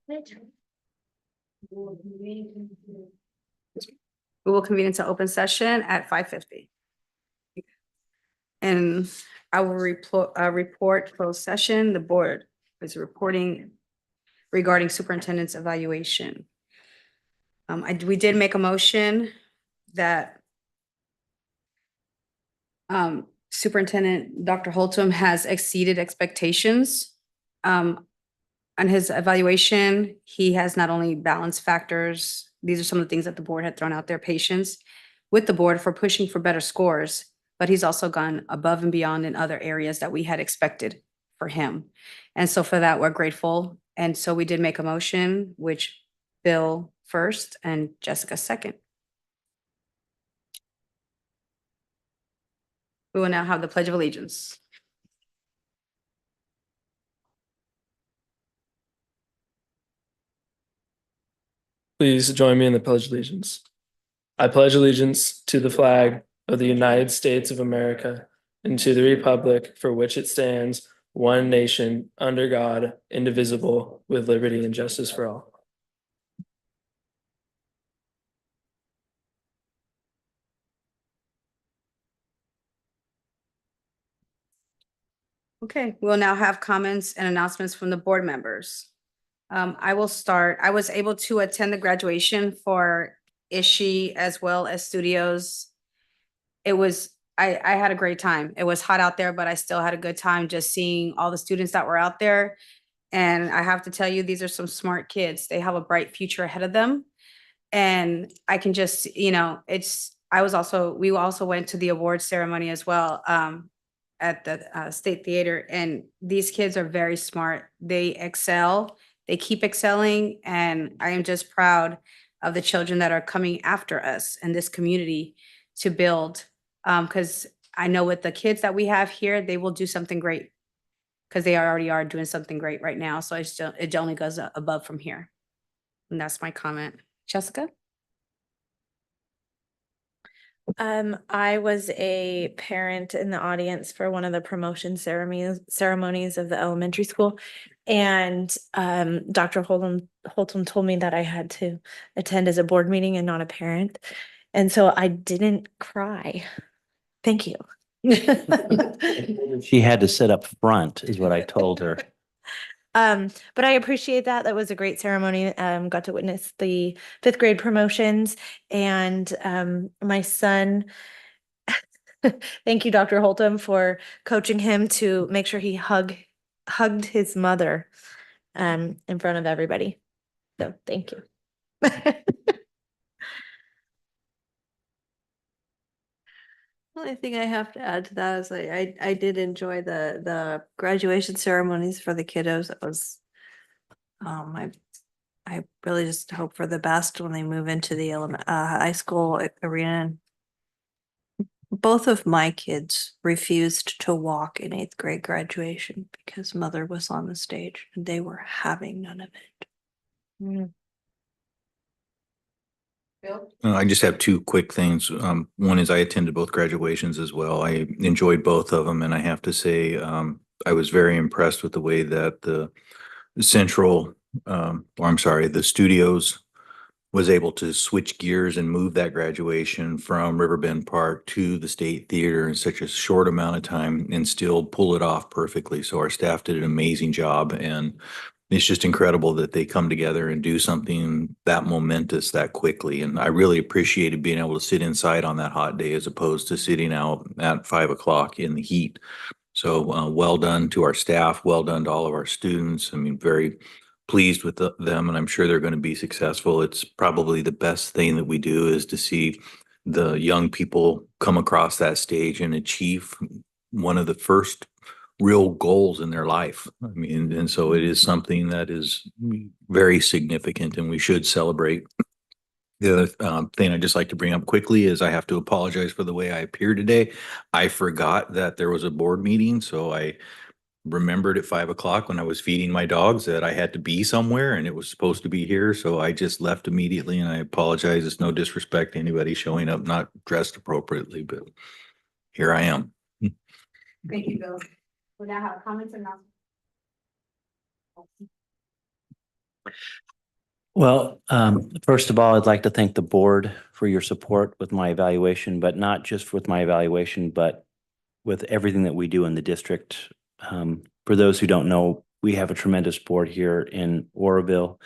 We will convene into open session at 5:50. And I will report closed session. The board is reporting regarding superintendent's evaluation. We did make a motion that Superintendent Dr. Holtum has exceeded expectations. On his evaluation, he has not only balanced factors, these are some of the things that the board had thrown out there, patience with the board for pushing for better scores, but he's also gone above and beyond in other areas that we had expected for him. And so for that, we're grateful. And so we did make a motion, which Bill first and Jessica second. We will now have the Pledge of Allegiance. Please join me in the Pledge of Allegiance. I pledge allegiance to the flag of the United States of America and to the republic for which it stands, one nation, under God, indivisible, with liberty and justice for all. Okay, we'll now have comments and announcements from the board members. I will start. I was able to attend the graduation for Ishi as well as Studios. I had a great time. It was hot out there, but I still had a good time just seeing all the students that were out there. And I have to tell you, these are some smart kids. They have a bright future ahead of them. And I can just, we also went to the awards ceremony as well. At the State Theater, and these kids are very smart. They excel, they keep excelling, and I am just proud of the children that are coming after us in this community to build. Because I know with the kids that we have here, they will do something great because they already are doing something great right now. So it only goes above from here. And that's my comment. Jessica? I was a parent in the audience for one of the promotion ceremonies of the elementary school. And Dr. Holtum told me that I had to attend as a board meeting and not a parent. And so I didn't cry. Thank you. She had to sit up front, is what I told her. But I appreciate that. That was a great ceremony. Got to witness the 5th grade promotions, and my son, thank you, Dr. Holtum, for coaching him to make sure he hugged his mother in front of everybody. So thank you. The only thing I have to add to that is I did enjoy the graduation ceremonies for the kiddos. It was I really just hope for the best when they move into the high school arena. Both of my kids refused to walk in 8th grade graduation because mother was on the stage and they were having none of it. Mm. Bill? I just have two quick things. One is I attended both graduations as well. I enjoyed both of them, and I have to say I was very impressed with the way that the Studios was able to switch gears and move that graduation from Riverbend Park to the State Theater in such a short amount of time and still pull it off perfectly. So our staff did an amazing job, and it's just incredible that they come together and do something that momentous that quickly. And I really appreciated being able to sit inside on that hot day as opposed to sitting out at 5 o'clock in the heat. So well done to our staff, well done to all of our students. I mean, very pleased with them, and I'm sure they're going to be successful. It's probably the best thing that we do is to see the young people come across that stage and achieve one of the first real goals in their life. I mean, and so it is something that is very significant and we should celebrate. The other thing I'd just like to bring up quickly is I have to apologize for the way I appeared today. I forgot that there was a board meeting, so I remembered at 5 o'clock when I was feeding my dogs that I had to be somewhere and it was supposed to be here. So I just left immediately, and I apologize. It's no disrespect to anybody showing up not dressed appropriately, but here I am. Thank you, Bill. We now have comments and announcements. Well, first of all, I'd like to thank the board for your support with my evaluation, but not just with my evaluation, but with everything that we do in the district. For those who don't know, we have a tremendous board here in Oroville.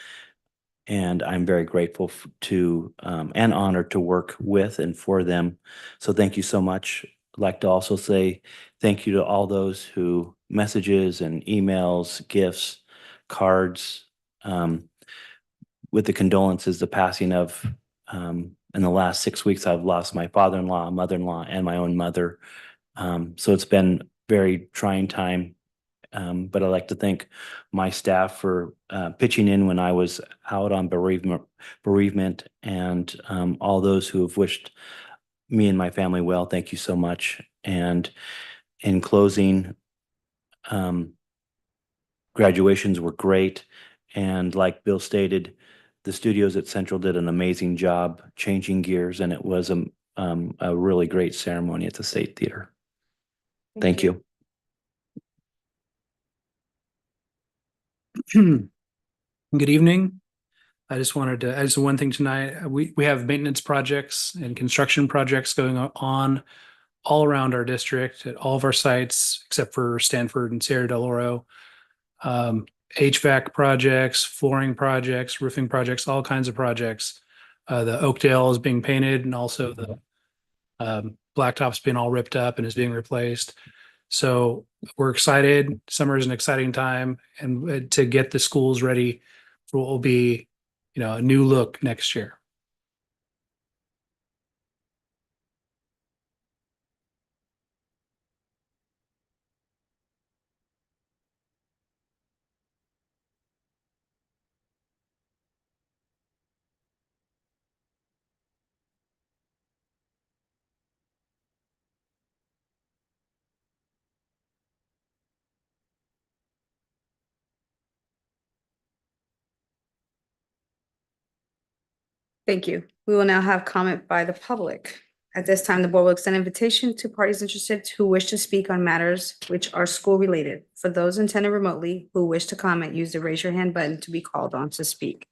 And I'm very grateful to and honored to work with and for them. So thank you so much. I'd like to also say thank you to all those who messages and emails, gifts, cards, with the condolences, the passing of, in the last 6 weeks, I've lost my father-in-law, mother-in-law, and my own mother. So it's been very trying time. But I'd like to thank my staff for pitching in when I was out on bereavement and all those who have wished me and my family well. Thank you so much. And in closing, graduations were great. And like Bill stated, the studios at Central did an amazing job changing gears, and it was a really great ceremony at the State Theater. Thank you. Good evening. I just one thing tonight. We have maintenance projects and construction projects going on all around our district at all of our sites, except for Stanford and Sierra del Oro. HVAC projects, flooring projects, roofing projects, all kinds of projects. The Oakdale is being painted, and also the blacktop's being all ripped up and is being replaced. So we're excited. Summer is an exciting time, and to get the schools ready for what will be, a new look next year. Thank you. We will now have comment by the public. At this time, the board will extend invitation to parties interested who wish to speak on matters which are school related. For those attending remotely who wish to comment, use the raise your hand button to be called on to speak.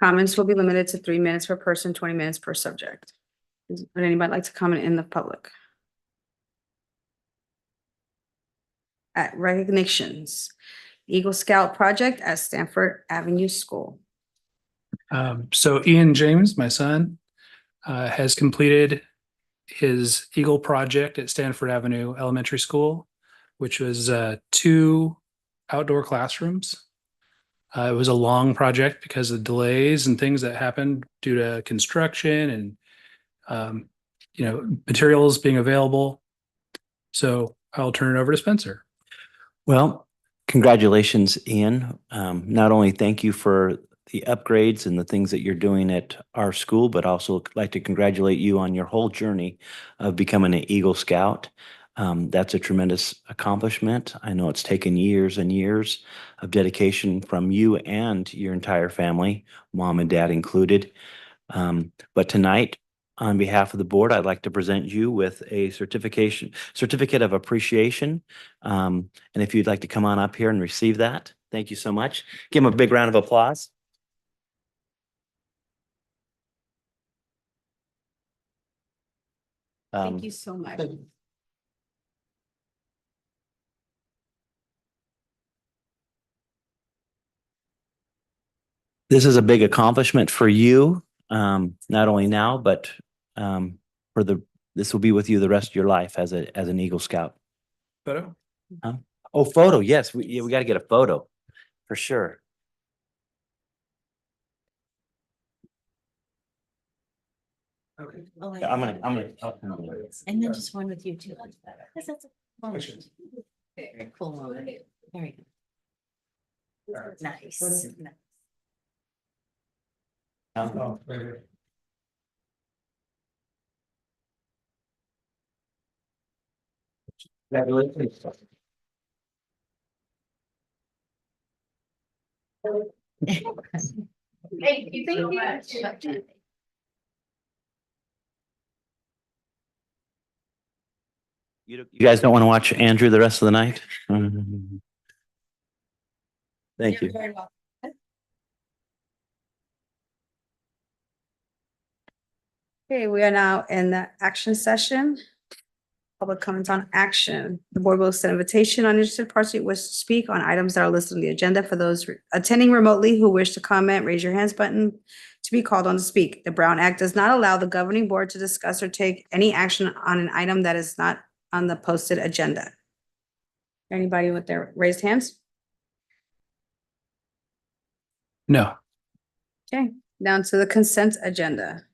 Comments will be limited to 3 minutes per person, 20 minutes per subject. Would anybody like to comment in the public? At recognitions, Eagle Scout project at Stanford Avenue School. So Ian James, my son, has completed his Eagle project at Stanford Avenue Elementary School, which was 2 outdoor classrooms. It was a long project because of delays and things that happened due to construction and materials being available. So I'll turn it over to Spencer. Well, congratulations, Ian. Not only thank you for the upgrades and the things that you're doing at our school, but also like to congratulate you on your whole journey of becoming an Eagle Scout. That's a tremendous accomplishment. I know it's taken years and years of dedication from you and your entire family, mom and dad included. But tonight, on behalf of the board, I'd like to present you with a certificate of appreciation. And if you'd like to come on up here and receive that, thank you so much. Give them a big round of applause. Thank you so much. This is a big accomplishment for you, not only now, but this will be with you the rest of your life as an Eagle Scout. Photo? Oh, photo. Yes, we got to get a photo for sure. Okay. Yeah, I'm gonna. And then just one with you too. Because that's a moment. Very cool moment. Very good. Nice. Congratulations. Thank you so much. You guys don't want to watch Andrew the rest of the night? Thank You're you. very welcome. Okay, we are now in the action session. Public comments on action. The board will extend invitation on interested parties who wish to speak on items that are listed on the agenda. For those attending remotely who wish to comment, raise your hands button to be called on to speak. The Brown Act does not allow the governing board to discuss or take any action on an item that is not on the posted agenda. Anybody with their raised hands? No. Okay, down to the consent agenda.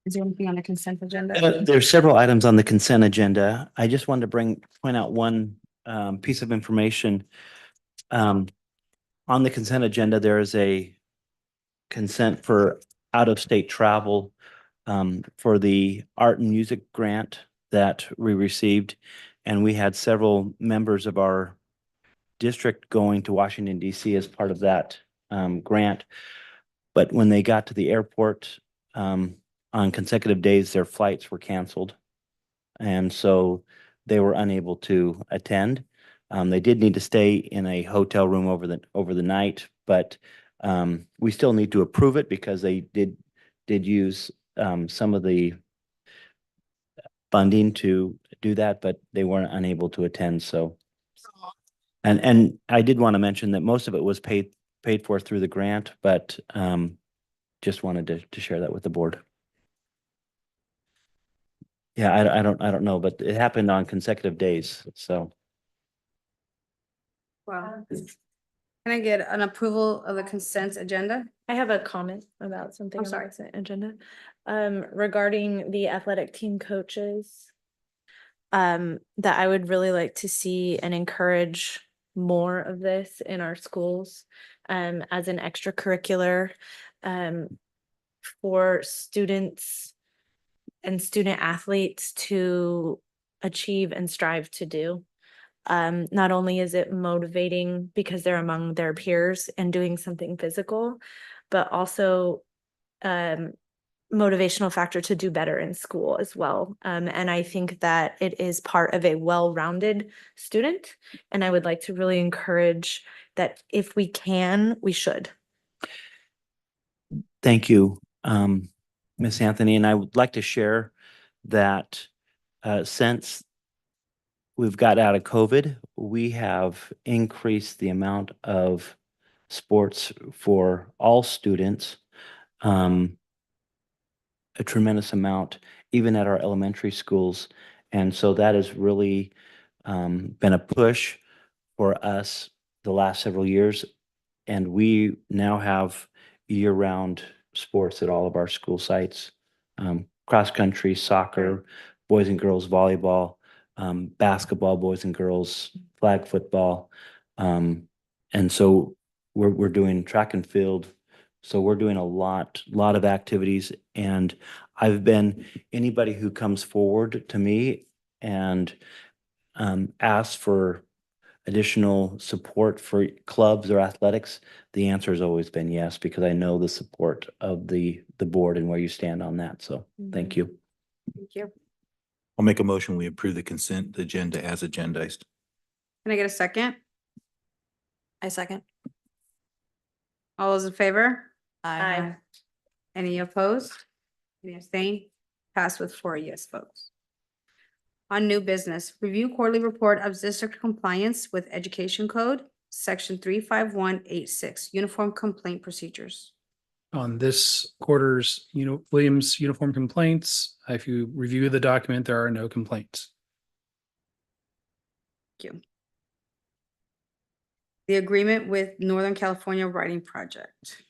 Is there anything on the consent agenda? There's several items on the consent agenda. I just wanted to point out one piece of information. On the consent agenda, there is a consent for out-of-state travel for the art and music grant that we received. And we had several members of our district going to Washington DC as part of that grant. But when they got to the airport on consecutive days, their flights were canceled. And so they were unable to attend. They did need to stay in a hotel room over the night, but we still need to approve it because they did use some of the funding to do that, but they weren't unable to attend. So, and I did want to mention that most of it was paid for through the grant, but just wanted to share that with the board. Yeah, I don't know, but it happened on consecutive days, so. Wow. Can I get an approval of the consent agenda? I have a comment about something I'm on the sorry. consent agenda. Regarding the athletic team coaches. That I would really like to see and encourage more of this in our schools, as an extracurricular, for students and student athletes to achieve and strive to do. Not only is it motivating because they're among their peers and doing something physical, but also motivational factor to do better in school as well. And I think that it is part of a well-rounded student. And I would like to really encourage that if we can, we should. Thank you, Ms. Anthony, and I would like to share that since we've got out of COVID, we have increased the amount of sports for all students, a tremendous amount, even at our elementary schools. And so that has really been a push for us the last several years. And we now have year-round sports at all of our school sites. Cross-country, soccer, boys and girls volleyball, basketball, boys and girls, flag football. And so we're doing track and field. So we're doing a lot of activities. And anybody who comes forward to me and asks for additional support for clubs or athletics, the answer has always been yes, because I know the support of the board and where you stand on that. So thank you. Thank you. I'll make a motion. We approve the consent agenda as agendized. Can I get a second? I second. All those in favor? Aye. Any opposed? Any abstain? Pass with 4 yes votes. On new business, review quarterly report of district compliance with education code, section 35186, uniform complaint procedures. On this quarter's, Williams uniform complaints, if you review the document, there are no complaints. Thank you. The agreement with Northern California Writing Project.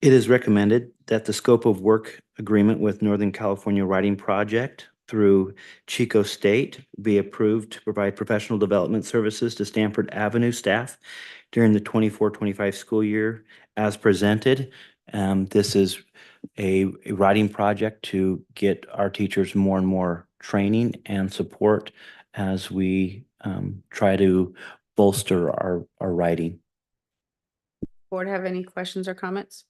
It is recommended that the scope of work agreement with Northern California Writing Project through Chico State be approved to provide professional development services to Stanford Avenue staff during the 24-25 school year as presented. This is a writing project to get our teachers more and more training and support as we try to bolster our writing. Board have any questions or comments?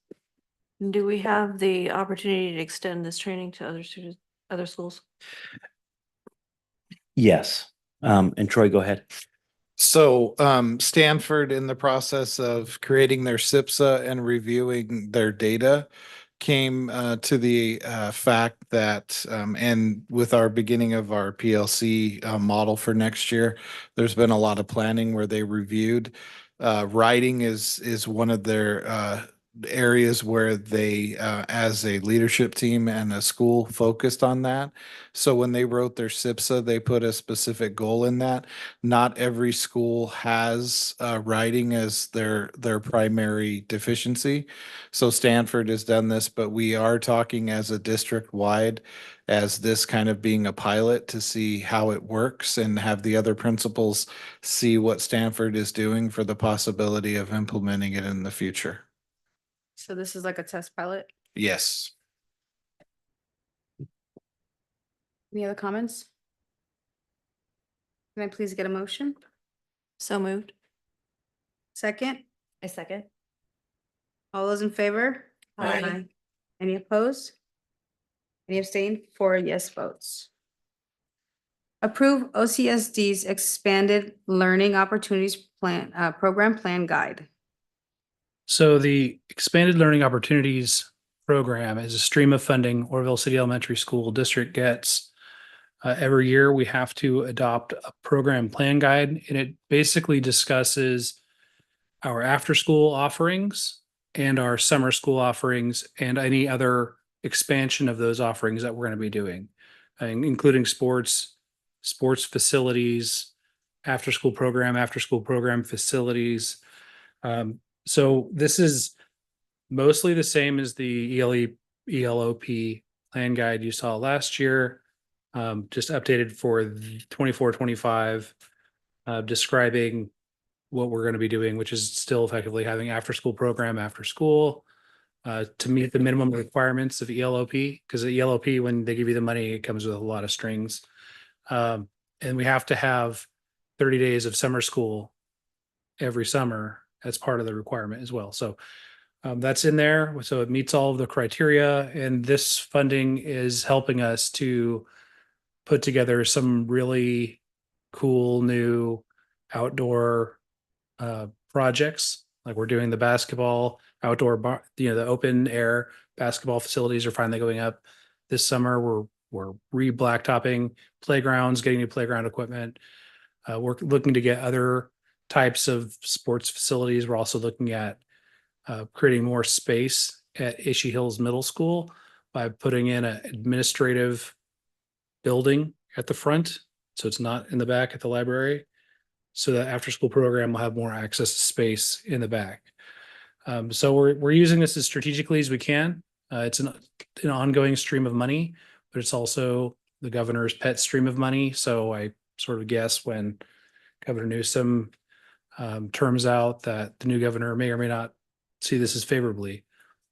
Do we have the opportunity to extend this training to other students? other schools? Yes. And Troy, go ahead. So Stanford, in the process of creating their SIPSA and reviewing their data, came to the fact that, and with our beginning of our PLC model for next year, there's been a lot of planning where they reviewed. Writing is one of their areas where they, as a leadership team and a school, focused on that. So when they wrote their SIPSA, they put a specific goal in that. Not every school has writing as their primary deficiency. So Stanford has done this, but we are talking as a district wide as this kind of being a pilot to see how it works and have the other principals see what Stanford is doing for the possibility of implementing it in the future. So this is like a test pilot. Yes. Any other comments? Can I please get a motion? So moved. Second, I second. all those in favor? Aye. Any opposed? Any abstain? 4 yes votes. Approve OCSD's expanded learning opportunities plan, program plan guide. So the Expanded Learning Opportunities Program is a stream of funding Orville City Elementary School District gets. Every year, we have to adopt a program plan guide, and it basically discusses our after-school offerings and our summer school offerings and any other expansion of those offerings that we're going to be doing, including sports facilities, after-school program facilities. So this is mostly the same as the ELOP plan guide you saw last year, just updated for 24-25, describing what we're going to be doing, which is still effectively having after-school program after school to meet the minimum requirements of ELOP, because the ELOP, when they give you the money, it comes with a lot of strings. And we have to have 30 days of summer school every summer as part of the requirement as well. So that's in there. So it meets all of the criteria, and this funding is helping us to put together some really cool new outdoor projects. Like we're doing the basketball outdoor bar, the open air basketball facilities are finally going up this summer. We're re-blacktopping playgrounds, getting new playground equipment. We're looking to get other types of sports facilities. We're also looking at creating more space at Ishii Hills Middle School by putting in an administrative building at the front. So it's not in the back at the library. So that after school program will have more access to space in the back. So we're using this as strategically as we can. It's an ongoing stream of money, but it's also the governor's pet stream of money. So I sort of guess when Governor Newsom terms out that the new governor may or may not see this as favorably,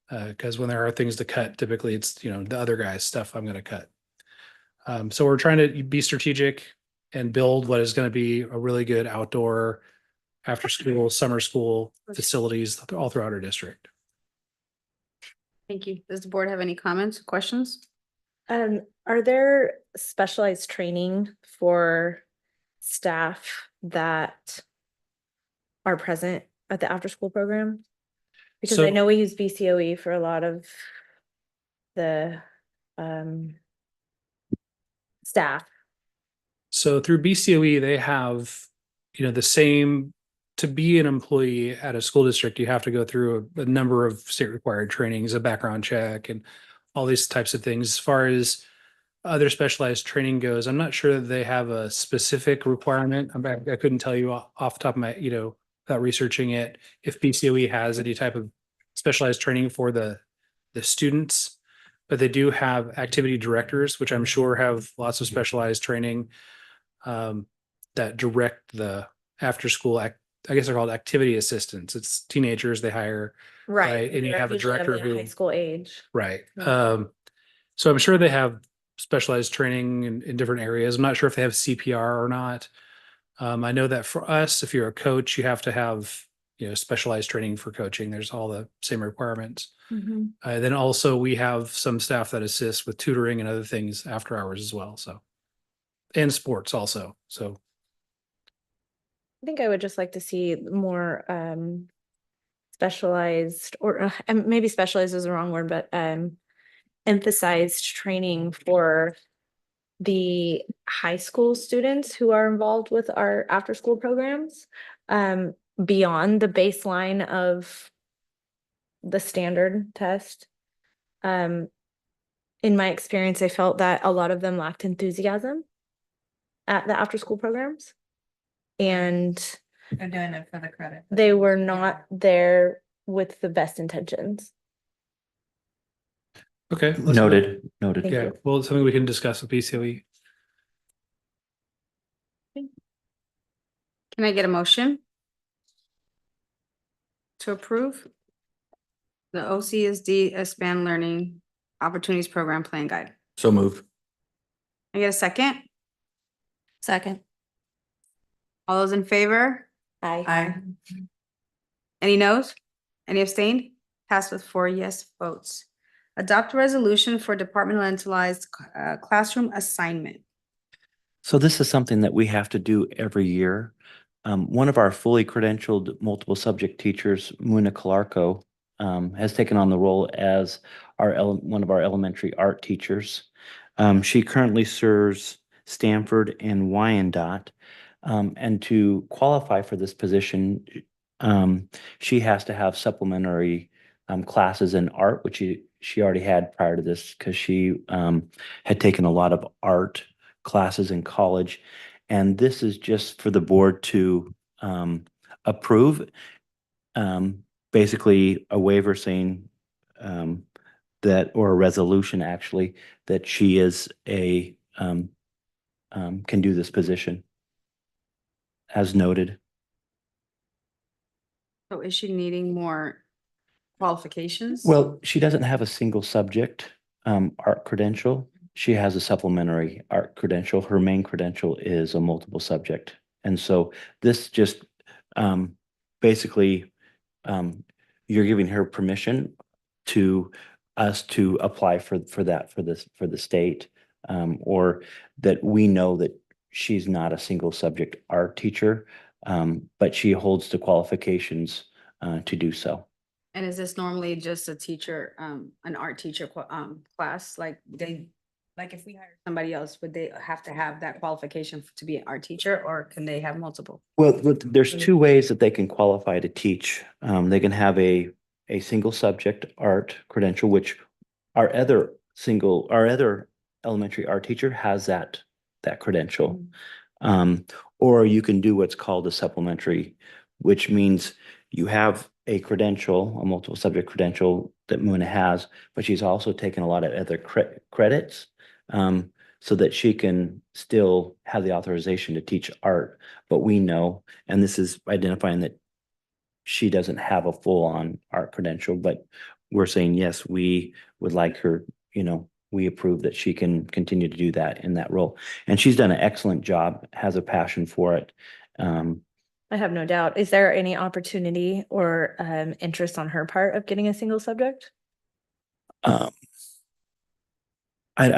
because when there are things to cut, typically it's the other guy's stuff I'm going to cut. So we're trying to be strategic and build what is going to be a really good outdoor after school, summer school facilities all throughout our district. Thank you. Does the board have any comments, questions? Are there specialized training for staff that are present at the after school program? Because I So- know we use BCOE for a lot of the staff. So through BCOE, they have, the same, to be an employee at a school district, you have to go through a number of state required trainings, a background check and all these types of things. As far as other specialized training goes, I'm not sure that they have a specific requirement. I couldn't tell you off the top of my, without researching it, if BCOE has any type of specialized training for the students, but they do have activity directors, which I'm sure have lots of specialized training that direct the after school I guess they're called activity assistants. It's teenagers they hire. Right, and you They're have a usually of director the who- high school age. Right. Yeah. So I'm sure they have specialized training in different areas. I'm not sure if they have CPR or not. I know that for us, if you're a coach, you have to have specialized training for coaching. There's all the same requirements. Mhm. Then also we have some staff that assist with tutoring and other things after hours as well. So, and sports also. So I think I would just like to see more specialized, or and maybe specialized is the wrong word, but emphasized training for the high school students who are involved with our after school programs, beyond the baseline of the standard test. In my experience, I felt that a lot of them lacked enthusiasm at the after school programs. And They're doing it for the credit. they were not there with the best intentions. okay. let's go. Noted, noted. Thank Yeah, you. well, it's something we can discuss with PCOE. Can I get a motion to approve the OCSD Expand Learning Opportunities Program Plan Guide? So moved. Can I get a second? Second. All those in favor? Aye. Any noes? Any abstained? Passed with 4 yes votes. Adopt a resolution for departmentalized classroom assignment. So this is something that we have to do every year. One of our fully credentialed multiple subject teachers, Muna Kalarko, has taken on the role as one of our elementary art teachers. She currently serves Stanford and Wyandotte. And to qualify for this position, she has to have supplementary classes in art, which she already had prior to this because she had taken a lot of art classes in college. And this is just for the board to approve. Basically a waiver saying that, or a resolution actually, that she is can do this position as noted. So is she needing more qualifications? Well, she doesn't have a single subject art credential. She has a supplementary art credential. Her main credential is a multiple subject. And so this just basically you're giving her permission to us to apply for that for the state, or that we know that she's not a single subject art teacher, but she holds the qualifications to do so. And is this normally just a teacher, an art teacher class? Like if we hire somebody else, would they have to have that qualification to be an art teacher, or can they have multiple? Well, there's two ways that they can qualify to teach. They can have a single subject art credential, which our other elementary art teacher has that credential. Or you can do what's called a supplementary, which means you have a credential, a multiple subject credential that Muna has, but she's also taken a lot of other credits, so that she can still have the authorization to teach art. But we know, and this is identifying that she doesn't have a full-on art credential, but we're saying, yes, we would like her, we approve that she can continue to do that in that role. And she's done an excellent job, has a passion for it. I have no doubt. Is there any opportunity or interest on her part of getting a single subject? I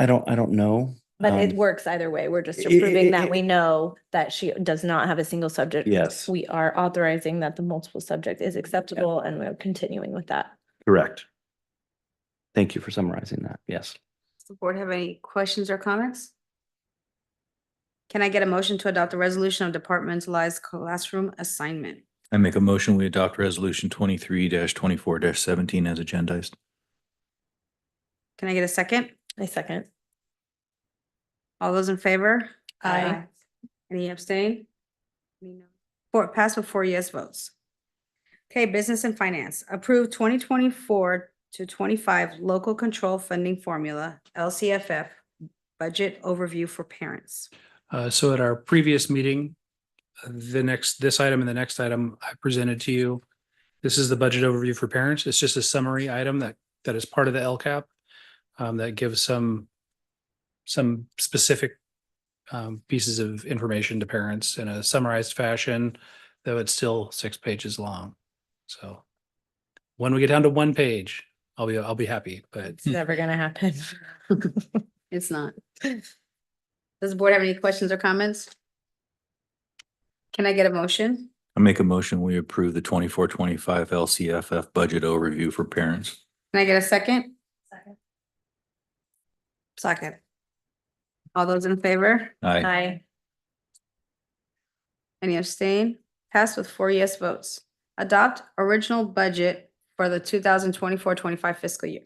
don't know. But it works either way. We're just it- approving that it- we know that she does not have a single subject. Yes. We are authorizing that the multiple subject is acceptable, and we're continuing with that. Correct. Thank you for summarizing that. Yes. Does the board have any questions or comments? Can I get a motion to adopt a resolution of departmentalized classroom assignment? I make a motion, we adopt resolution 23-24-17 as agendized. Can I get a second? I second. All those in favor? Aye. Any abstain? Passed with 4 yes votes. Okay, business and finance. Approved 2024 to 25 local control funding formula, LCFF, budget overview for parents. So at our previous meeting, this item and the next item I presented to you, this is the budget overview for parents. It's just a summary item that is part of the LCAP, that gives some specific pieces of information to parents in a summarized fashion, though it's still 6 pages long. So when we get down to one page, I'll be happy, but It's never gonna happen. It's not. Does the board have any questions or comments? Can I get a motion? I make a motion, we approve the 24-25 LCFF budget overview for parents. Can I get a second? Second. All those in favor? Aye. Aye. Any abstain? Passed with 4 yes votes. Adopt original budget for the 2024-25 fiscal year.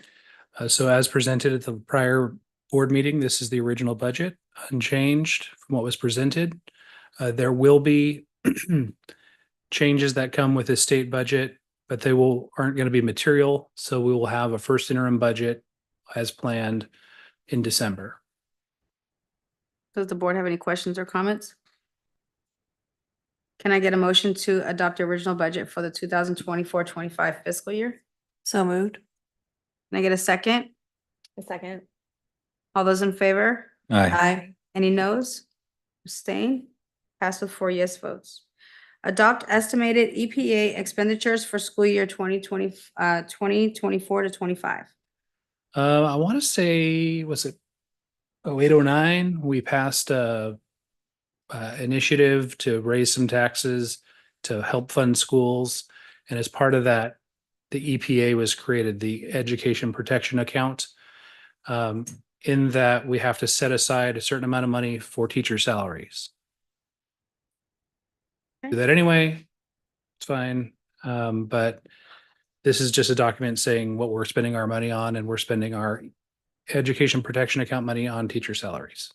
So as presented at the prior board meeting, this is the original budget, unchanged from what was presented. There will be changes that come with the state budget, but they aren't going to be material. So we will have a first interim budget as planned in December. Does the board have any questions or comments? Can I get a motion to adopt the original budget for the 2024-25 fiscal year? So moved. Can I get a second? A second. All those in favor? Aye. Any noes? Abstain? Passed with 4 yes votes. Adopt estimated EPA expenditures for school year 2024 to 25. I want to say, was it 0809? We passed a initiative to raise some taxes to help fund schools. And as part of that, the EPA was created, the Education Protection Account. In that we have to set aside a certain amount of money for teacher salaries. Do that anyway, it's fine. But this is just a document saying what we're spending our money on, and we're spending our Education Protection Account money on teacher salaries.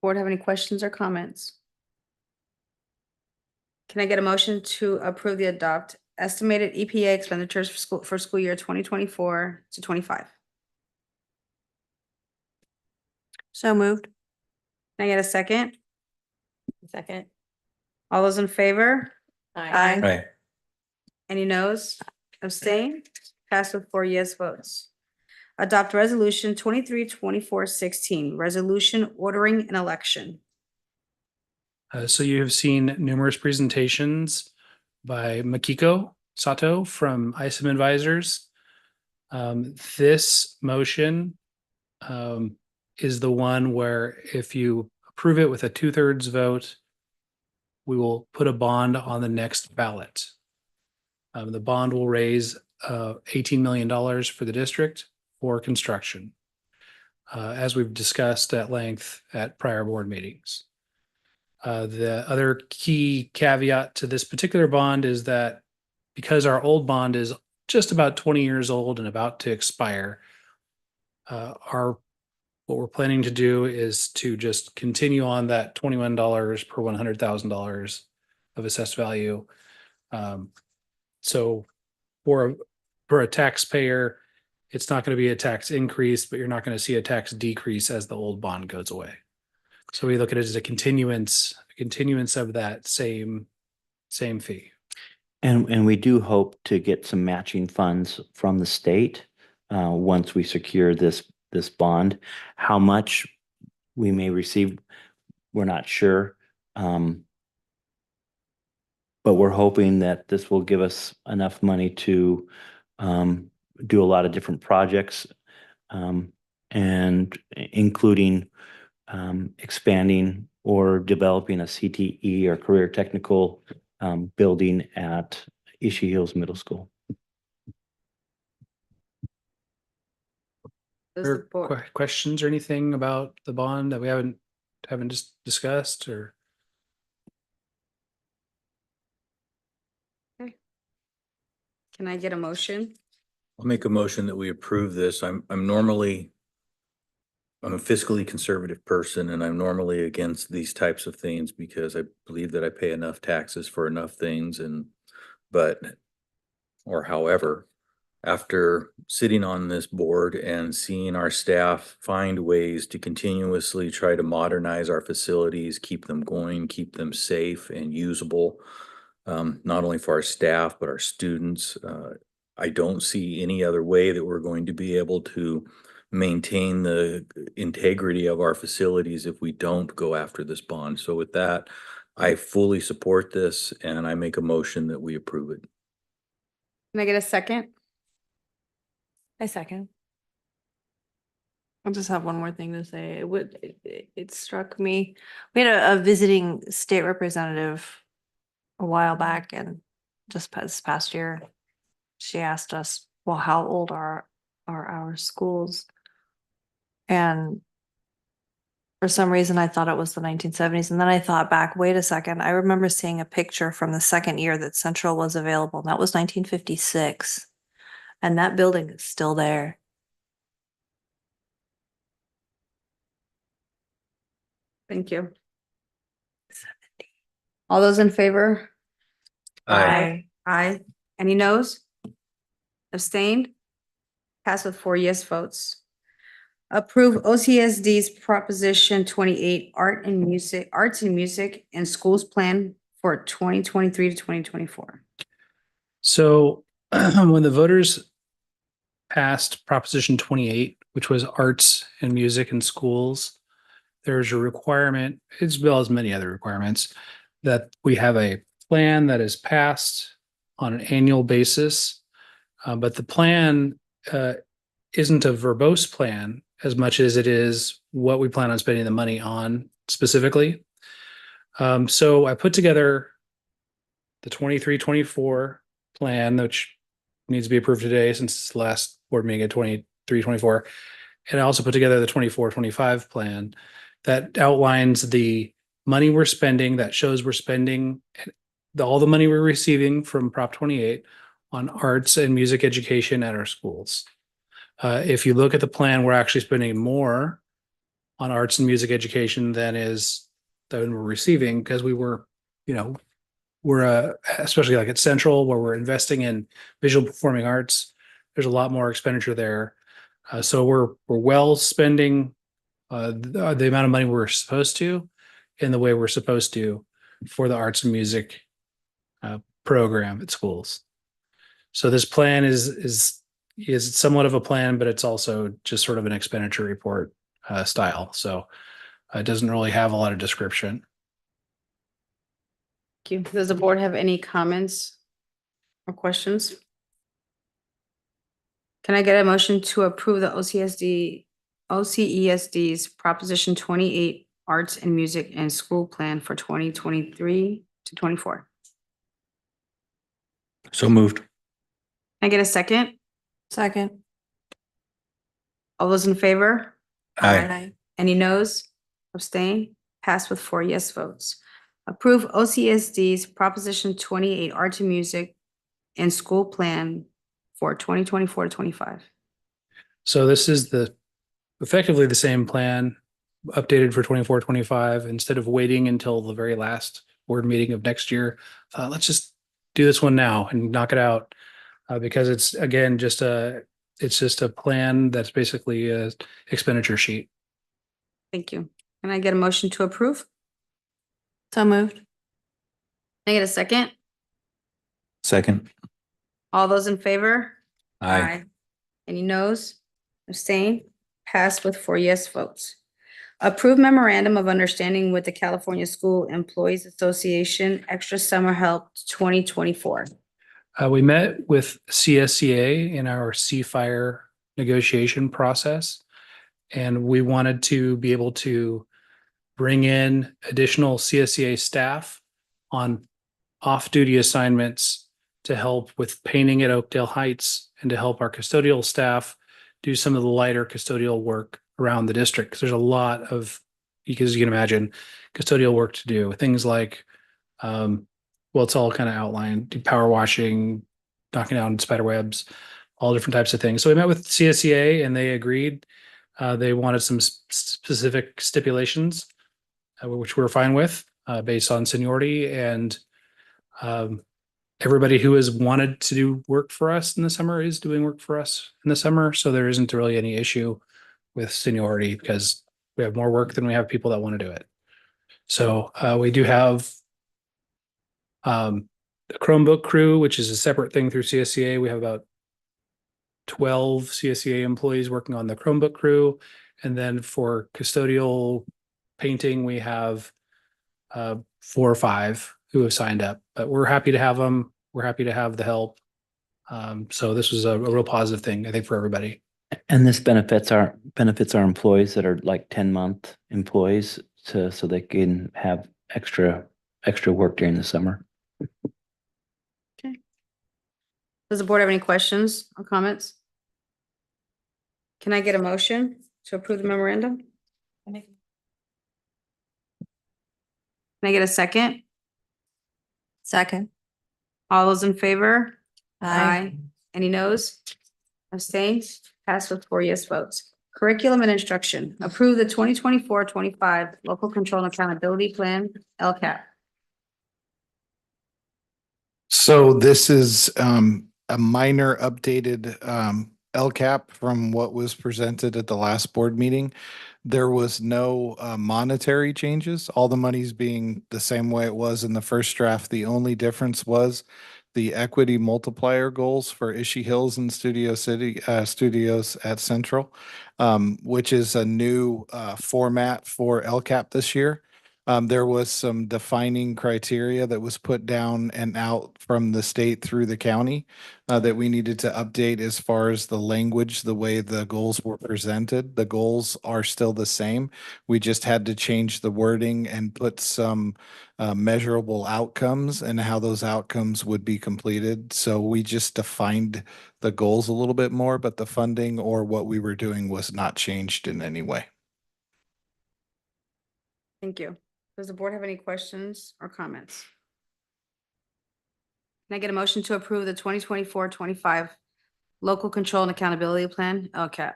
Board have any questions or comments? Can I get a motion to approve the adopt estimated EPA expenditures for school year 2024 to 25? So moved. Can I get a second? Second. All those in favor? Aye. Aye. Any noes? Abstain? Passed with 4 yes votes. Adopt resolution 23-24-16, resolution ordering an election. So you have seen numerous presentations by Makiko Sato from ISM Advisors. This motion is the one where if you approve it with a 2/3 vote, we will put a bond on the next ballot. The bond will raise $18 million for the district for construction, as we've discussed at length at prior board meetings. The other key caveat to this particular bond is that because our old bond is just about 20 years old and about to expire, what we're planning to do is to just continue on that $21 per $100,000 of assessed value. So for a taxpayer, it's not going to be a tax increase, but you're not going to see a tax decrease as the old bond goes away. So we look at it as a continuance of that same fee. And we do hope to get some matching funds from the state once we secure this bond. How much we may receive, we're not sure. But we're hoping that this will give us enough money to do a lot of different projects, and including expanding or developing a CTE or career technical building at Ishii Hills Middle School. Does the board- Questions or anything about the bond that we haven't just discussed, or? Can I get a motion? I'll make a motion that we approve this. I'm a fiscally conservative person, and I'm normally against these types of things because I believe that I pay enough taxes for enough things, however, after sitting on this board and seeing our staff find ways to continuously try to modernize our facilities, keep them going, keep them safe and usable, not only for our staff, but our students, I don't see any other way that we're going to be able to maintain the integrity of our facilities if we don't go after this bond. So with that, I fully support this and I make a motion that we approve it. Can I get a second? I second. I just have one more thing to say. It struck me, we had a visiting state representative a while back and just this past year, she asked us, well, how old are our schools? And for some reason, I thought it was the 1970s. And then I thought back, wait a second, I remember seeing a picture from the second year that Central was available, and that was 1956. And that building is still there. Thank you. All those in favor? Aye. Aye. Any noes? Abstained? Passed with 4 yes votes. Approve OCSD's Proposition 28 Arts and Music and Schools Plan for 2023 to 2024. So when the voters passed Proposition 28, which was arts and music in schools, there's a requirement, as well as many other requirements, that we have a plan that is passed on an annual basis. But the plan isn't a verbose plan as much as it is what we plan on spending the money on specifically. So I put together the 23-24 plan, which needs to be approved today since it's the last board meeting at 23-24. And I also put together the 24-25 plan that outlines the money we're spending, that shows we're spending all the money we're receiving from Prop 28 on arts and music education at our schools. If you look at the plan, we're actually spending more on arts and music education than we're receiving, because we're especially like at Central, where we're investing in visual performing arts. There's a lot more expenditure there. So we're well spending the amount of money we're supposed to in the way we're supposed to for the arts and music program at schools. So this plan is somewhat of a plan, but it's also just sort of an expenditure report style. So it doesn't really have a lot of description. Thank you. Does the board have any comments or questions? Can I get a motion to approve the OCESD's Proposition 28 Arts and Music and School Plan for 2023 to 24? So moved. Can I get a second? Second. All those in favor? Aye. Any noes? Abstain? Passed with 4 yes votes. Approve OCSD's Proposition 28 Art and Music and School Plan for 2024 to 25. So this is effectively the same plan updated for 24-25. Instead of waiting until the very last board meeting of next year, let's just do this one now and knock it out, because it's again just a plan that's basically a expenditure sheet. Thank you. Can I get a motion to approve? So moved. Can I get a second? Second. All those in favor? Aye. Any noes? Abstain? Passed with 4 yes votes. Approve memorandum of understanding with the California School Employees Association Extra Summer Help 2024. We met with CSCA in our C-Fire negotiation process, and we wanted to be able to bring in additional CSCA staff on off-duty assignments to help with painting at Oakdale Heights and to help our custodial staff do some of the lighter custodial work around the district. Because there's a lot of, because you can imagine, custodial work to do. Things like, well, it's all kind of outlined, do power washing, knocking down spider webs, all different types of things. So we met with CSCA and they agreed. They wanted some specific stipulations, which we're fine with, based on seniority, and everybody who has wanted to do work for us in the summer is doing work for us in the summer. So there isn't really any issue with seniority because we have more work than we have people that want to do it. So we do have the Chromebook crew, which is a separate thing through CSCA. We have about 12 CSCA employees working on the Chromebook crew. And then for custodial painting, we have 4 or 5 who have signed up, but we're happy to have them. We're happy to have the help. So this was a real positive thing, I think, for everybody. And this benefits our employees that are like 10-month employees so they can have extra work during the summer. Does the board have any questions or comments? Can I get a motion to approve the memorandum? Can I get a second? Second. All those in favor? Aye. Any noes? Abstains? Passed with 4 yes votes. Curriculum and instruction. Approve the 2024-25 Local Control and Accountability Plan, LCAP. So this is a minor updated LCAP from what was presented at the last board meeting. There was no monetary changes. All the money's being the same way it was in the first draft. The only difference was the equity multiplier goals for Ishii Hills and Studios at Central, which is a new format for LCAP this year. There was some defining criteria that was put down and out from the state through the county that we needed to update as far as the language, the way the goals were presented. The goals are still the same. We just had to change the wording and put some measurable outcomes and how those outcomes would be completed. So we just defined the goals a little bit more, but the funding or what we were doing was not changed in any way. Thank you. Does the board have any questions or comments? Can I get a motion to approve the 2024-25 Local Control and Accountability Plan, LCAP?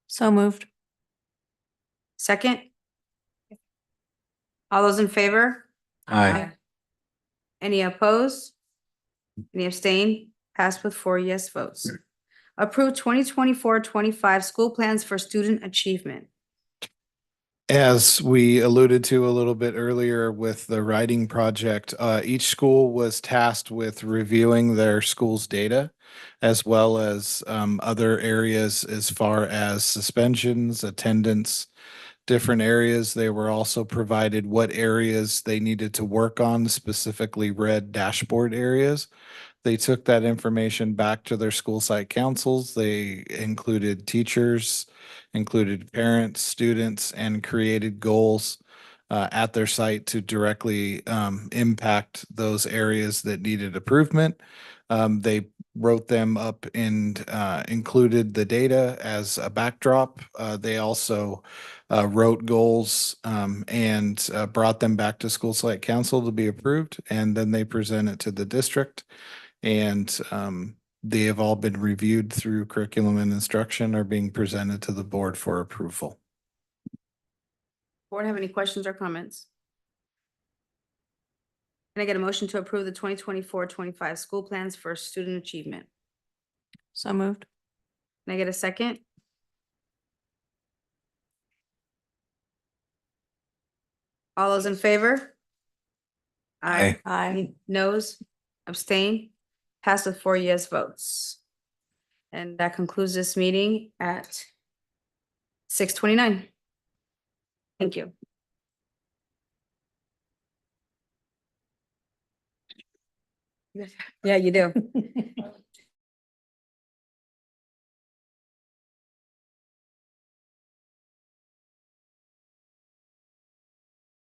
So moved. Second? All those in favor? Aye. Any opposed? Any abstain? Passed with 4 yes votes. Approve 2024-25 school plans for student achievement. As we alluded to a little bit earlier with the writing project, each school was tasked with reviewing their school's data as well as other areas as far as suspensions, attendance, different areas. They were also provided what areas they needed to work on, specifically red dashboard areas. They took that information back to their school site councils. They included teachers, included parents, students, and created goals at their site to directly impact those areas that needed improvement. They wrote them up and included the data as a backdrop. They also wrote goals and brought them back to school site council to be approved, and then they present it to the district. And they have all been reviewed through curriculum and instruction, are being presented to the board for approval. Board have any questions or comments? Can I get a motion to approve the 2024-25 school plans for student achievement? So moved. Can I get a second? All those in favor? Aye. Aye. Any noes? Abstain? Passed with 4 yes votes. And that concludes this meeting at 6:29. Thank you. Yeah, you do.